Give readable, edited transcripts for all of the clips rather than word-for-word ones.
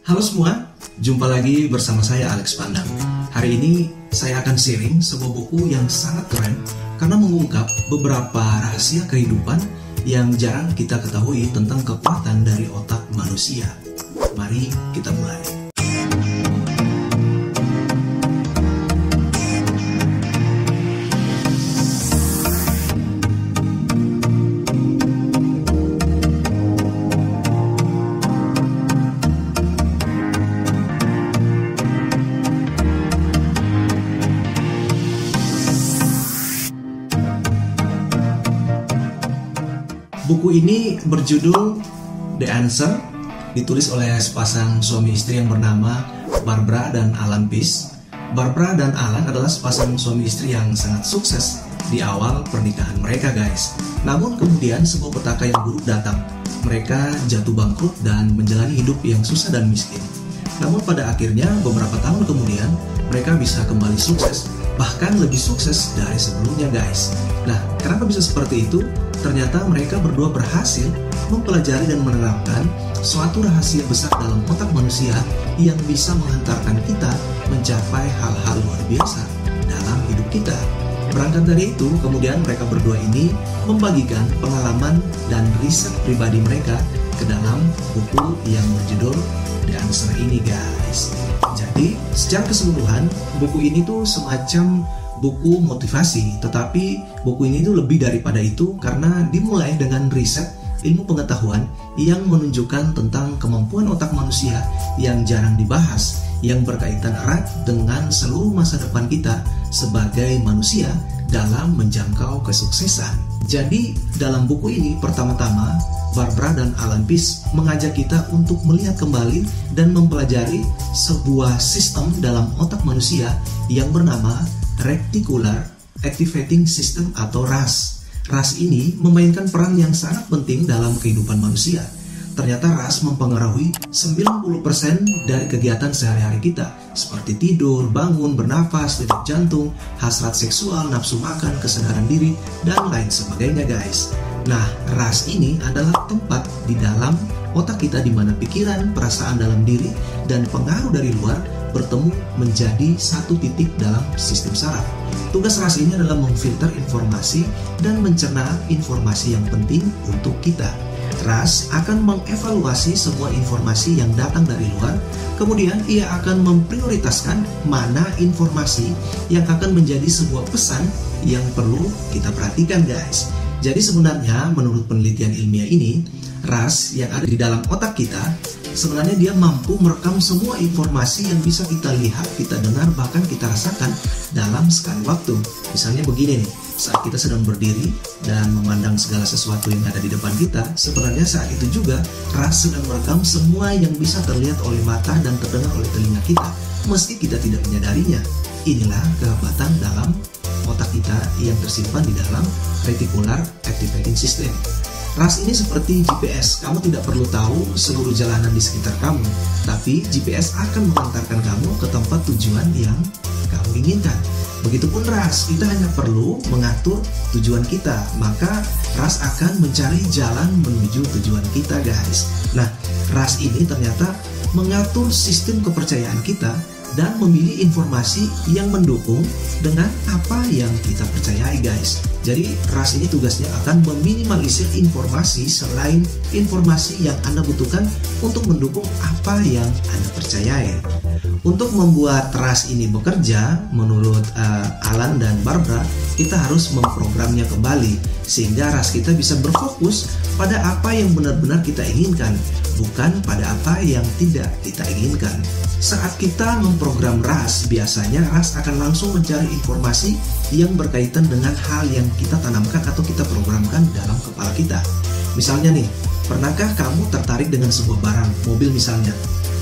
Halo semua, jumpa lagi bersama saya Alex Pandang. Hari ini saya akan sharing sebuah buku yang sangat keren karena mengungkap beberapa rahasia kehidupan yang jarang kita ketahui tentang kekuatan dari otak manusia. Mari kita mulai. Buku ini berjudul The Answer, ditulis oleh sepasang suami istri yang bernama Barbara dan Alan Pease. Barbara dan Alan adalah sepasang suami istri yang sangat sukses di awal pernikahan mereka, guys. Namun kemudian sebuah petaka yang buruk datang. Mereka jatuh bangkrut dan menjalani hidup yang susah dan miskin. Namun pada akhirnya beberapa tahun kemudian mereka bisa kembali sukses, bahkan lebih sukses dari sebelumnya, guys. Nah, kenapa bisa seperti itu? Ternyata mereka berdua berhasil mempelajari dan menerapkan suatu rahasia besar dalam otak manusia yang bisa menghantarkan kita mencapai hal-hal luar biasa dalam hidup kita. Berangkat dari itu, kemudian mereka berdua ini membagikan pengalaman dan riset pribadi mereka ke dalam buku yang berjudul The Answer ini, guys. Jadi, secara keseluruhan, buku ini tuh semacam buku motivasi, tetapi buku ini tuh lebih daripada itu karena dimulai dengan riset ilmu pengetahuan yang menunjukkan tentang kemampuan otak manusia yang jarang dibahas, yang berkaitan erat dengan seluruh masa depan kita sebagai manusia dalam menjangkau kesuksesan. Jadi dalam buku ini pertama-tama Barbara dan Alan Pease mengajak kita untuk melihat kembali dan mempelajari sebuah sistem dalam otak manusia yang bernama Reticular Activating System atau RAS. RAS ini memainkan peran yang sangat penting dalam kehidupan manusia. Ternyata RAS mempengaruhi 90% dari kegiatan sehari-hari kita, seperti tidur, bangun, bernafas, detak jantung, hasrat seksual, nafsu makan, kesadaran diri, dan lain sebagainya, guys. Nah, RAS ini adalah tempat di dalam otak kita di mana pikiran, perasaan dalam diri, dan pengaruh dari luar bertemu menjadi satu titik dalam sistem saraf. Tugas RAS ini adalah memfilter informasi dan mencerna informasi yang penting untuk kita. RAS akan mengevaluasi semua informasi yang datang dari luar, kemudian ia akan memprioritaskan mana informasi yang akan menjadi sebuah pesan yang perlu kita perhatikan, guys. Jadi sebenarnya menurut penelitian ilmiah ini, RAS yang ada di dalam otak kita sebenarnya dia mampu merekam semua informasi yang bisa kita lihat, kita dengar, bahkan kita rasakan dalam sekali waktu. Misalnya begini nih, saat kita sedang berdiri dan memandang segala sesuatu yang ada di depan kita, sebenarnya saat itu juga RAS sedang merekam semua yang bisa terlihat oleh mata dan terdengar oleh telinga kita, meski kita tidak menyadarinya. Inilah kehebatan dalam otak kita yang tersimpan di dalam Reticular Activating System. RAS ini seperti GPS, kamu tidak perlu tahu seluruh jalanan di sekitar kamu, tapi GPS akan mengantarkan kamu ke tempat tujuan yang kamu inginkan. Begitupun RAS, kita hanya perlu mengatur tujuan kita, maka RAS akan mencari jalan menuju tujuan kita, guys. Nah, RAS ini ternyata mengatur sistem kepercayaan kita dan memilih informasi yang mendukung dengan apa yang kita percayai, guys. Jadi RAS ini tugasnya akan meminimalisir informasi selain informasi yang Anda butuhkan untuk mendukung apa yang Anda percayai. Untuk membuat RAS ini bekerja, menurut Alan dan Barbara, kita harus memprogramnya kembali sehingga RAS kita bisa berfokus pada apa yang benar-benar kita inginkan, bukan pada apa yang tidak kita inginkan. Saat kita memprogram RAS, biasanya RAS akan langsung mencari informasi yang berkaitan dengan hal yang kita tanamkan atau kita programkan dalam kepala kita. Misalnya nih, pernahkah kamu tertarik dengan sebuah barang, mobil misalnya?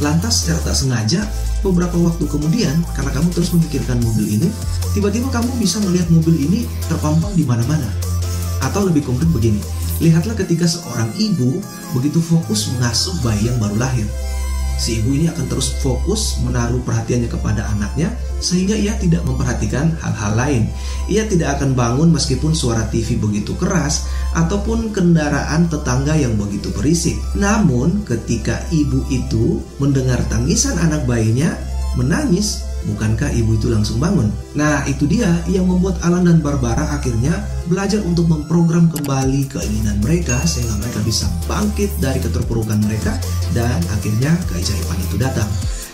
Lantas secara tak sengaja, beberapa waktu kemudian, karena kamu terus memikirkan mobil ini, tiba-tiba kamu bisa melihat mobil ini terpampang di mana-mana. Atau lebih konkret begini, lihatlah ketika seorang ibu begitu fokus mengasuh bayi yang baru lahir. si ibu ini akan terus fokus menaruh perhatiannya kepada anaknya, sehingga ia tidak memperhatikan hal-hal lain. Ia tidak akan bangun meskipun suara TV begitu keras ataupun kendaraan tetangga yang begitu berisik. Namun ketika ibu itu mendengar tangisan anak bayinya menangis, bukankah ibu itu langsung bangun? Nah, itu dia yang membuat Alan dan Barbara akhirnya belajar untuk memprogram kembali keinginan mereka sehingga mereka bisa bangkit dari keterpurukan mereka dan akhirnya keajaiban itu datang.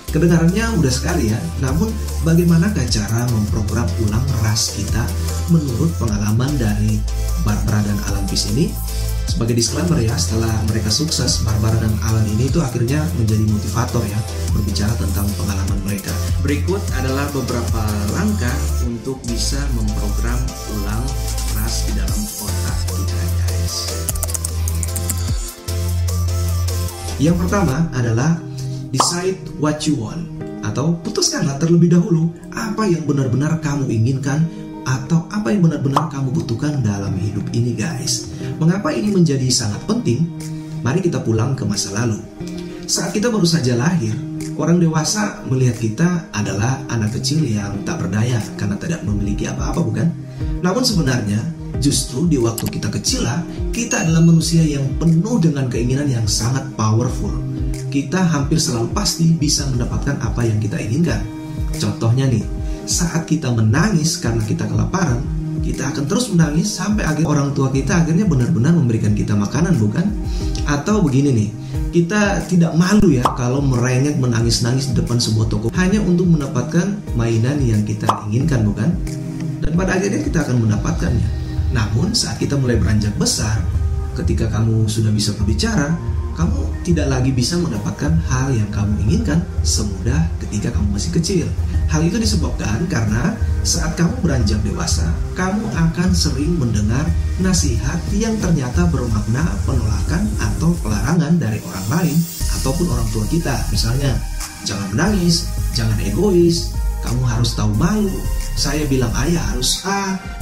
Kedengarannya mudah sekali ya, namun bagaimanakah cara memprogram ulang ras kita menurut pengalaman dari Barbara dan Alan Peace ini? Sebagai disclaimer ya, setelah mereka sukses, Barbara dan Alan ini itu akhirnya menjadi motivator ya, berbicara tentang pengalaman mereka. Berikut adalah beberapa langkah untuk bisa memprogram ulang ras di dalam otak kita, guys. Yang pertama adalah decide what you want, atau putuskanlah terlebih dahulu apa yang benar-benar kamu inginkan atau apa yang benar-benar kamu butuhkan dalam hidup ini, guys. Mengapa ini menjadi sangat penting? Mari kita pulang ke masa lalu. Saat kita baru saja lahir, orang dewasa melihat kita adalah anak kecil yang tak berdaya karena tidak memiliki apa-apa, bukan? Namun sebenarnya, justru di waktu kita kecil, kita adalah manusia yang penuh dengan keinginan yang sangat powerful. Kita hampir selalu pasti bisa mendapatkan apa yang kita inginkan. Contohnya nih, saat kita menangis karena kita kelaparan, kita akan terus menangis sampai akhirnya orang tua kita akhirnya benar-benar memberikan kita makanan, bukan? Atau begini nih, kita tidak malu ya kalau merengek menangis-nangis di depan sebuah toko hanya untuk mendapatkan mainan yang kita inginkan, bukan? Dan pada akhirnya kita akan mendapatkannya. Namun saat kita mulai beranjak besar, ketika kamu sudah bisa berbicara, kamu tidak lagi bisa mendapatkan hal yang kamu inginkan semudah ketika kamu masih kecil. Hal itu disebabkan karena saat kamu beranjak dewasa, kamu akan sering mendengar nasihat yang ternyata bermakna penolakan atau pelarangan dari orang lain ataupun orang tua kita. Misalnya, jangan menangis, jangan egois, kamu harus tahu malu, saya bilang ayah harus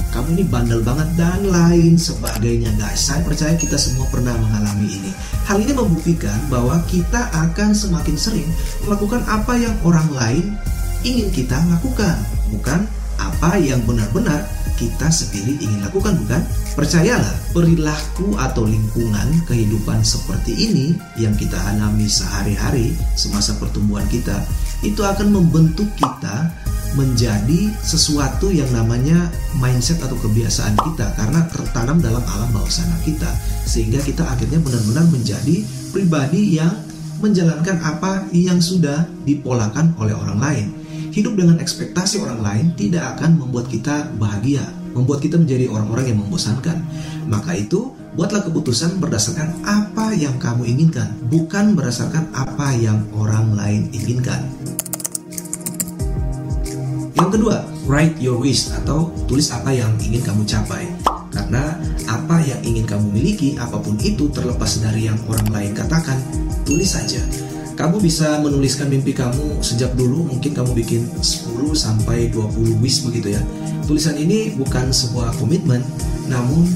kamu ini bandel banget, dan lain sebagainya, guys. Saya percaya kita semua pernah mengalami ini. Hal ini membuktikan bahwa kita akan semakin sering melakukan apa yang orang lain ingin kita lakukan, bukan apa yang benar-benar kita sendiri ingin lakukan, bukan? Percayalah, perilaku atau lingkungan kehidupan seperti ini yang kita alami sehari-hari semasa pertumbuhan kita, itu akan membentuk kita menjadi sesuatu yang namanya mindset atau kebiasaan kita, karena tertanam dalam alam bawah sadar kita, sehingga kita akhirnya benar-benar menjadi pribadi yang menjalankan apa yang sudah dipolakan oleh orang lain. Hidup dengan ekspektasi orang lain tidak akan membuat kita bahagia, membuat kita menjadi orang-orang yang membosankan. Maka itu, buatlah keputusan berdasarkan apa yang kamu inginkan, bukan berdasarkan apa yang orang lain inginkan. Yang kedua, write your wish, atau tulis apa yang ingin kamu capai. Karena apa yang ingin kamu miliki, apapun itu, terlepas dari yang orang lain katakan, tulis saja. Kamu bisa menuliskan mimpi kamu sejak dulu, mungkin kamu bikin 10 sampai 20 wish begitu ya. Tulisan ini bukan sebuah komitmen, namun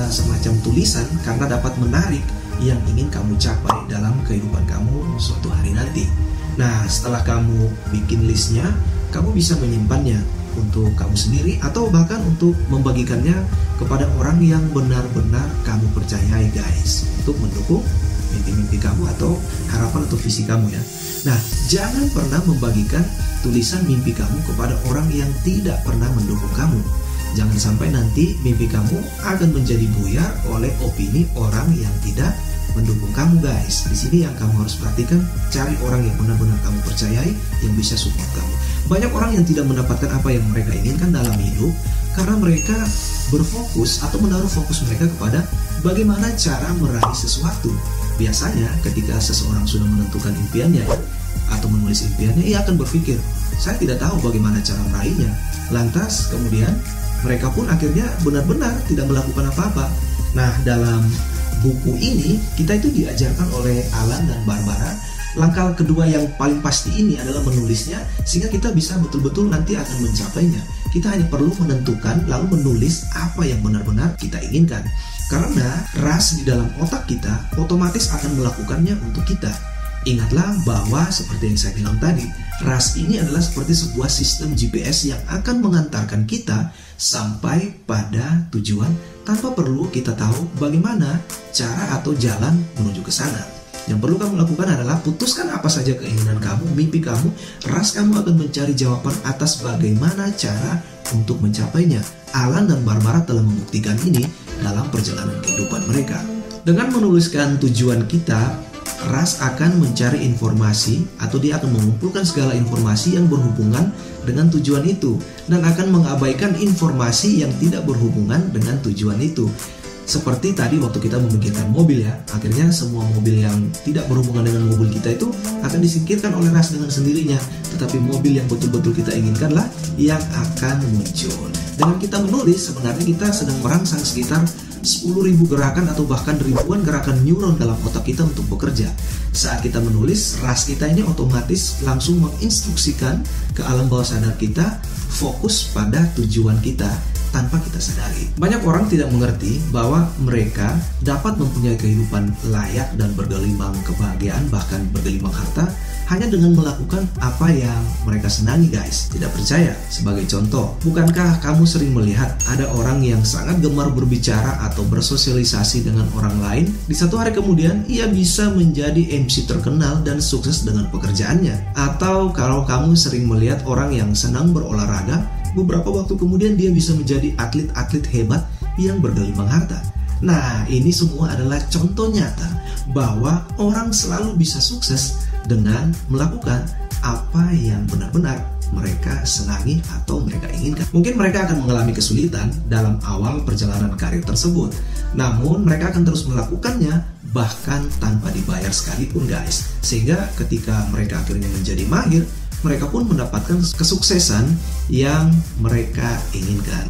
semacam tulisan karena dapat menarik yang ingin kamu capai dalam kehidupan kamu suatu hari nanti. Nah, setelah kamu bikin listnya, kamu bisa menyimpannya untuk kamu sendiri atau bahkan untuk membagikannya kepada orang yang benar-benar kamu percayai, guys, untuk mendukung mimpi-mimpi kamu atau harapan atau visi kamu ya. Nah, jangan pernah membagikan tulisan mimpi kamu kepada orang yang tidak pernah mendukung kamu. Jangan sampai nanti mimpi kamu akan menjadi buyar oleh opini orang yang tidak mendukung kamu, guys. Di sini yang kamu harus perhatikan, cari orang yang benar-benar kamu percayai yang bisa support kamu. Banyak orang yang tidak mendapatkan apa yang mereka inginkan dalam hidup karena mereka berfokus atau menaruh fokus mereka kepada bagaimana cara meraih sesuatu. Biasanya ketika seseorang sudah menentukan impiannya atau menulis impiannya, ia akan berpikir, saya tidak tahu bagaimana cara meraihnya. Lantas kemudian mereka pun akhirnya benar-benar tidak melakukan apa-apa. Nah, dalam buku ini kita itu diajarkan oleh Alan dan Barbara. Langkah kedua yang paling pasti ini adalah menulisnya, sehingga kita bisa betul-betul nanti akan mencapainya. Kita hanya perlu menentukan lalu menulis apa yang benar-benar kita inginkan. Karena ras di dalam otak kita otomatis akan melakukannya untuk kita. Ingatlah bahwa seperti yang saya bilang tadi, RAS ini adalah seperti sebuah sistem GPS yang akan mengantarkan kita sampai pada tujuan tanpa perlu kita tahu bagaimana cara atau jalan menuju ke sana. Yang perlu kamu lakukan adalah putuskan apa saja keinginan kamu, mimpi kamu. RAS kamu akan mencari jawaban atas bagaimana cara untuk mencapainya. Alan dan Barbara telah membuktikan ini dalam perjalanan kehidupan mereka. Dengan menuliskan tujuan kita, RAS akan mencari informasi atau dia akan mengumpulkan segala informasi yang berhubungan dengan tujuan itu dan akan mengabaikan informasi yang tidak berhubungan dengan tujuan itu. Seperti tadi waktu kita memikirkan mobil ya, akhirnya semua mobil yang tidak berhubungan dengan mobil kita itu akan disingkirkan oleh RAS dengan sendirinya. Tetapi mobil yang betul-betul kita inginkanlah yang akan muncul. Dengan kita menulis, sebenarnya kita sedang merangsang sekitar 10.000 gerakan atau bahkan ribuan gerakan neuron dalam otak kita untuk bekerja. Saat kita menulis, RAS kita ini otomatis langsung menginstruksikan ke alam bawah sadar kita fokus pada tujuan kita tanpa kita sadari. Banyak orang tidak mengerti bahwa mereka dapat mempunyai kehidupan layak dan bergelimang kebahagiaan, bahkan bergelimang harta, hanya dengan melakukan apa yang mereka senangi, guys. Tidak percaya? Sebagai contoh, bukankah kamu sering melihat ada orang yang sangat gemar berbicara atau bersosialisasi dengan orang lain? Di satu hari kemudian, ia bisa menjadi MC terkenal dan sukses dengan pekerjaannya. Atau kalau kamu sering melihat orang yang senang berolahraga, beberapa waktu kemudian dia bisa menjadi atlet-atlet hebat yang bergelimang harta. Nah, ini semua adalah contoh nyata bahwa orang selalu bisa sukses dengan melakukan apa yang benar-benar mereka senangi atau mereka inginkan. Mungkin mereka akan mengalami kesulitan dalam awal perjalanan karir tersebut, namun mereka akan terus melakukannya bahkan tanpa dibayar sekalipun, guys. Sehingga ketika mereka akhirnya menjadi mahir, mereka pun mendapatkan kesuksesan yang mereka inginkan.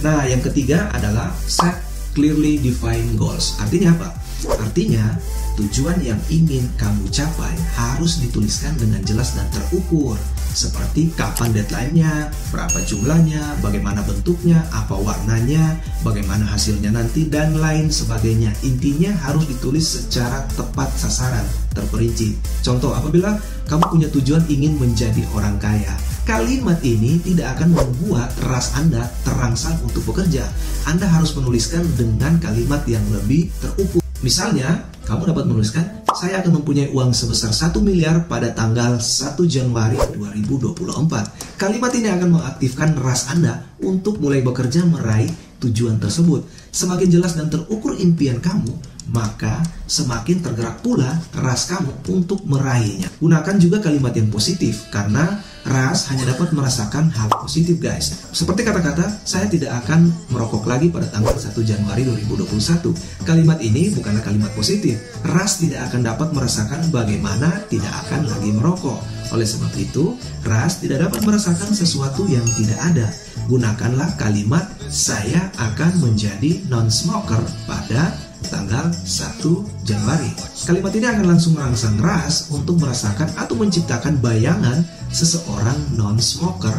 Nah, yang ketiga adalah set clearly defined goals. Artinya apa? Artinya, tujuan yang ingin kamu capai harus dituliskan dengan jelas dan terukur. Seperti kapan deadline-nya, berapa jumlahnya, bagaimana bentuknya, apa warnanya, bagaimana hasilnya nanti, dan lain sebagainya. Intinya harus ditulis secara tepat sasaran, terperinci. Contoh, apabila kamu punya tujuan ingin menjadi orang kaya, kalimat ini tidak akan membuat RAS Anda terangsang untuk bekerja. Anda harus menuliskan dengan kalimat yang lebih terukur. Misalnya, kamu dapat menuliskan, saya akan mempunyai uang sebesar 1 miliar pada tanggal 1 Januari 2024. Kalimat ini akan mengaktifkan RAS Anda untuk mulai bekerja meraih tujuan tersebut. Semakin jelas dan terukur impian kamu, maka semakin tergerak pula RAS kamu untuk meraihnya. Gunakan juga kalimat yang positif, karena RAS hanya dapat merasakan hal positif, guys. Seperti kata-kata, saya tidak akan merokok lagi pada tanggal 1 Januari 2021. Kalimat ini bukanlah kalimat positif. RAS tidak akan dapat merasakan bagaimana tidak akan lagi merokok. Oleh sebab itu, RAS tidak dapat merasakan sesuatu yang tidak ada. Gunakanlah kalimat, saya akan menjadi non-smoker pada tanggal 1 Januari. Kalimat ini akan langsung merangsang RAS untuk merasakan atau menciptakan bayangan seseorang non-smoker,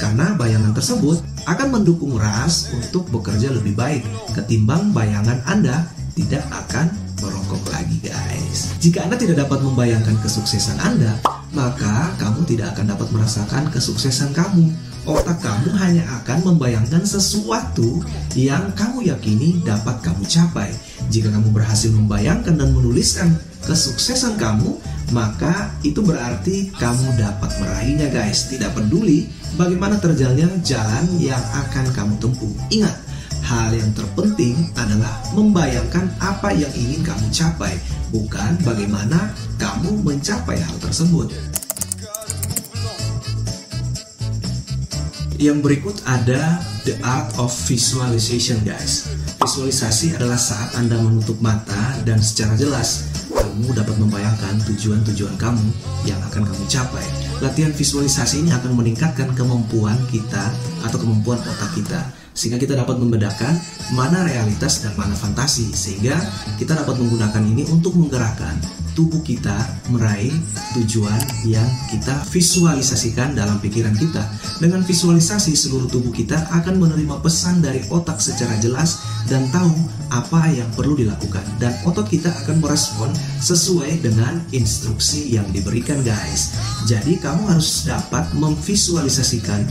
karena bayangan tersebut akan mendukung RAS untuk bekerja lebih baik ketimbang bayangan Anda tidak akan merokok lagi, guys. Jika Anda tidak dapat membayangkan kesuksesan Anda, maka kamu tidak akan dapat merasakan kesuksesan kamu. Otak kamu hanya akan membayangkan sesuatu yang kamu yakini dapat kamu capai. Jika kamu berhasil membayangkan dan menuliskan kesuksesan kamu, maka itu berarti kamu dapat meraihnya, guys. Tidak peduli bagaimana terjalnya jalan yang akan kamu tempuh. Ingat, hal yang terpenting adalah membayangkan apa yang ingin kamu capai, bukan bagaimana kamu mencapai hal tersebut. Yang berikut ada the art of visualization, guys. Visualisasi adalah saat Anda menutup mata dan secara jelas kamu dapat membayangkan tujuan-tujuan kamu yang akan kamu capai. Latihan visualisasi ini akan meningkatkan kemampuan kita atau kemampuan otak kita, sehingga kita dapat membedakan mana realitas dan mana fantasi, sehingga kita dapat menggunakan ini untuk menggerakkan tubuh kita meraih tujuan yang kita visualisasikan dalam pikiran kita. Dengan visualisasi, seluruh tubuh kita akan menerima pesan dari otak secara jelas dan tahu apa yang perlu dilakukan, dan otot kita akan merespon sesuai dengan instruksi yang diberikan guys. Jadi kamu harus dapat memvisualisasikan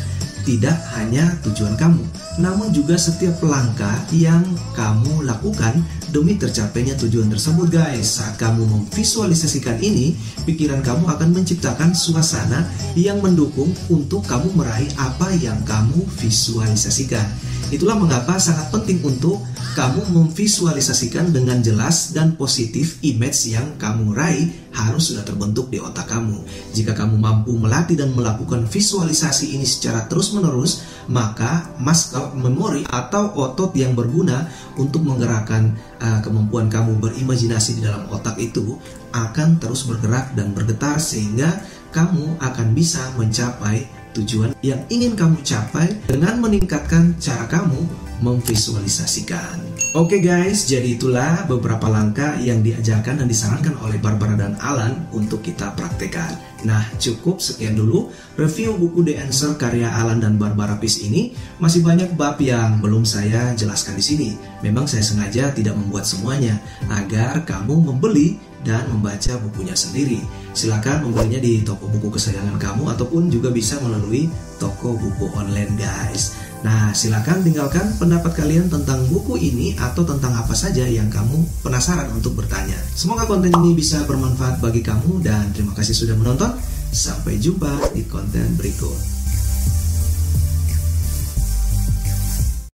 tidak hanya tujuan kamu, namun juga setiap langkah yang kamu lakukan demi tercapainya tujuan tersebut guys. Saat kamu memvisualisasikan ini, pikiran kamu akan menciptakan suasana yang mendukung untuk kamu meraih apa yang kamu visualisasikan. Itulah mengapa sangat penting untuk kamu memvisualisasikan dengan jelas dan positif image yang kamu raih harus sudah terbentuk di otak kamu. Jika kamu mampu melatih dan melakukan visualisasi ini secara terus-menerus, maka muscle memory atau otot yang berguna untuk menggerakkan kemampuan kamu berimajinasi di dalam otak itu akan terus bergerak dan bergetar, sehingga kamu akan bisa mencapai tujuan yang ingin kamu capai dengan meningkatkan cara kamu memvisualisasikan. Oke guys, jadi itulah beberapa langkah yang diajarkan dan disarankan oleh Barbara dan Alan untuk kita praktekkan. Nah, cukup sekian dulu review buku The Answer karya Alan dan Barbara Pease ini. Masih banyak bab yang belum saya jelaskan di sini. Memang saya sengaja tidak membuat semuanya agar kamu membeli dan membaca bukunya sendiri. Silakan membelinya di toko buku kesayangan kamu ataupun juga bisa melalui toko buku online guys. Nah, silakan tinggalkan pendapat kalian tentang buku ini atau tentang apa saja yang kamu penasaran untuk bertanya. Semoga konten ini bisa bermanfaat bagi kamu dan terima kasih sudah menonton. Sampai jumpa di konten berikut.